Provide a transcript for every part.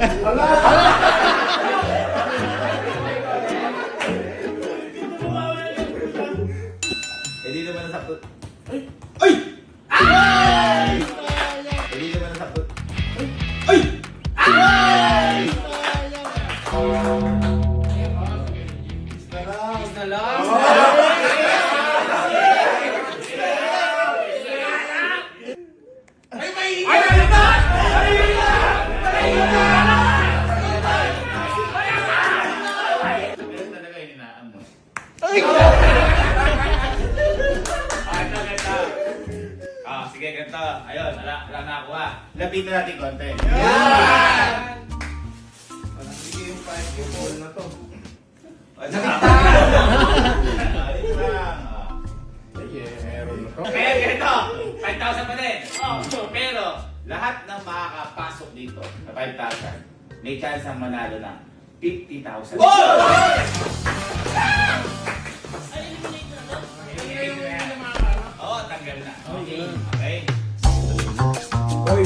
Hindi naman nasakto. Ay! Ay! Hindi naman nasakto. Ay! Na lang. Ay, may Ay, nalita! Ganun talaga hininaan mo. Ay! Ganto, ganto. Sige, ganto. Ayun, wala na ako ha. Lapitan natin konti. Parang sige yung 5 yung ball na to. Ayun lang. Sige, meron na to. Kaya ganito, 5,000 pa din. Pero, lahat ng makakapasok dito na 5,000, may chance ang manalo ng 50,000. Oo, tanggal na. Okay. Oy!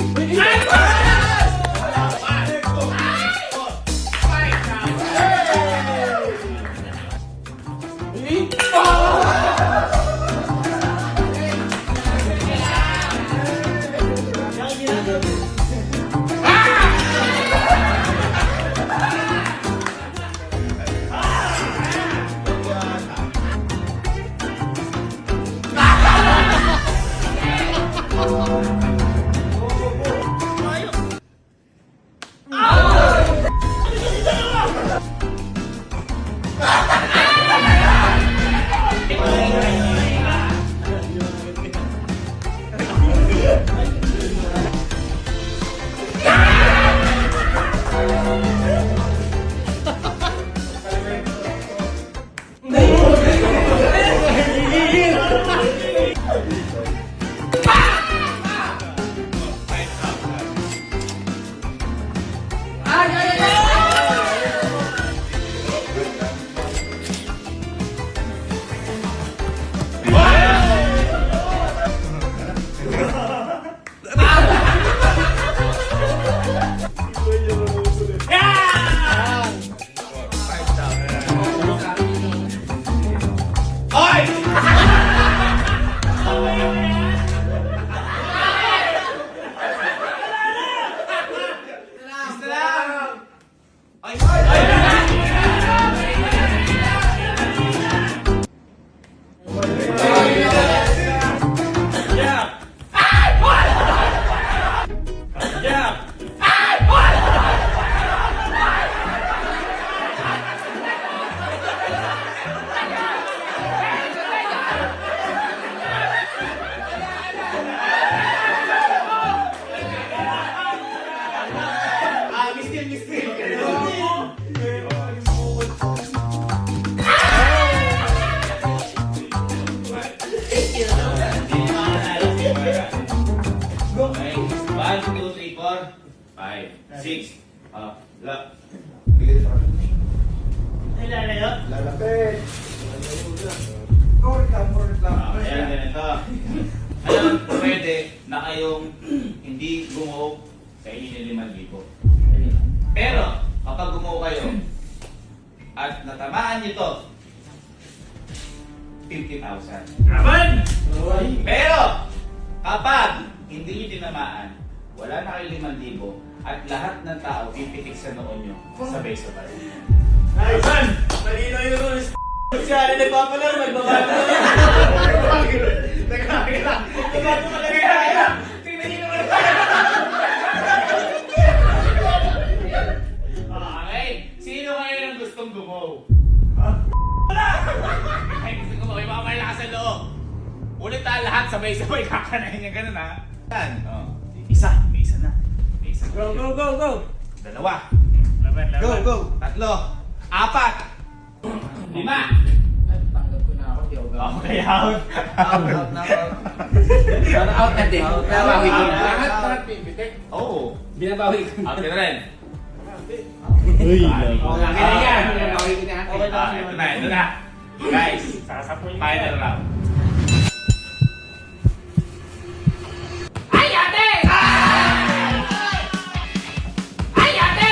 Okay. 1, 2, 3, 4, 5, 6. Lalapit! Forward lang. Ayan, ganito. Alam, pwede na kayong hindi gumuho sa inyo ng 5,000. Pero, kapag gumuho kayo at natamaan nyo to, 50,000. Pero, kapag hindi nyo tinamaan, wala na kayo 5,000 at lahat ng tao pipitik sa noon nyo sabay-sabay. Ivan! Malino yung rules. Siya na nagpapalaro, magbabago na yan. Nagbabago ka lagi na. Tingnan nyo naman. Okay, sino kayo ang gustong gumaw? Ay, gusto gumaw, may mga malakas sa loob. Ulit tayo lahat, sabay-sabay kakanahin niya ganun ha. Yan, isa, may isa na. May isa. Go, go, go, go. Dalawa. Go, go. Tatlo. Apat. 5. Tanggap ko na ako, di ako gawin. Okay, out. Out na ako. Sana out na din. Binabawi ko na. Lahat pipitik. Oo. Binabawi ko na. Out ka na rin. Uy! Okay na yan. Binabawi ko na. Okay na. Ito na. Guys, final round. Ay, ate! Ay, ate!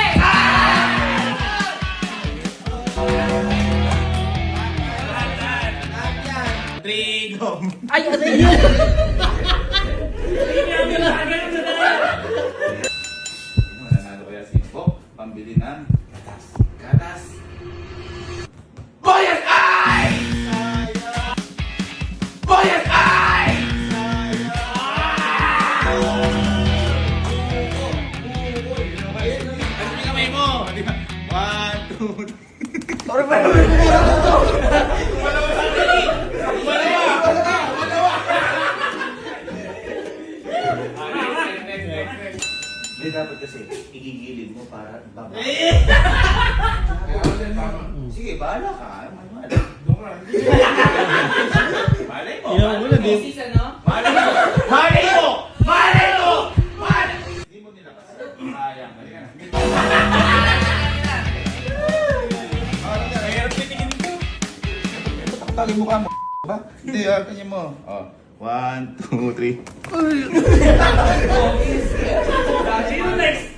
din ng gatas. Gatas. Boy and I! Boy and I! Ano yung kamay mo? 1, 2, 3. Hindi, dapat kasi igigilid mo para baba. Sige, bahala ka. Malay mo. Isis, ano? Malay mo. Malay mo. Malay mo. Malay mo. Hindi mo nilabas. Sayang. Mahirap titingin ko. Tali mukha mo. Ba? Hindi, kanya mo. Oh. 1, 2, 3. Sino next?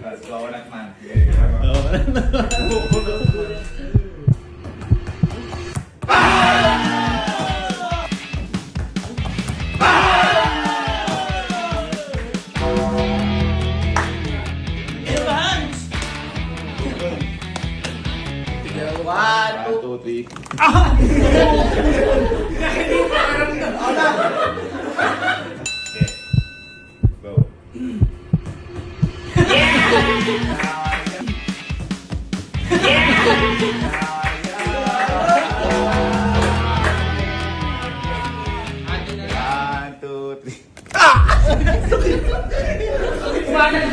Let's go, wala man. One, 1, 2, 3. Go. Atin na lang. 1, 2, 3. Iwanan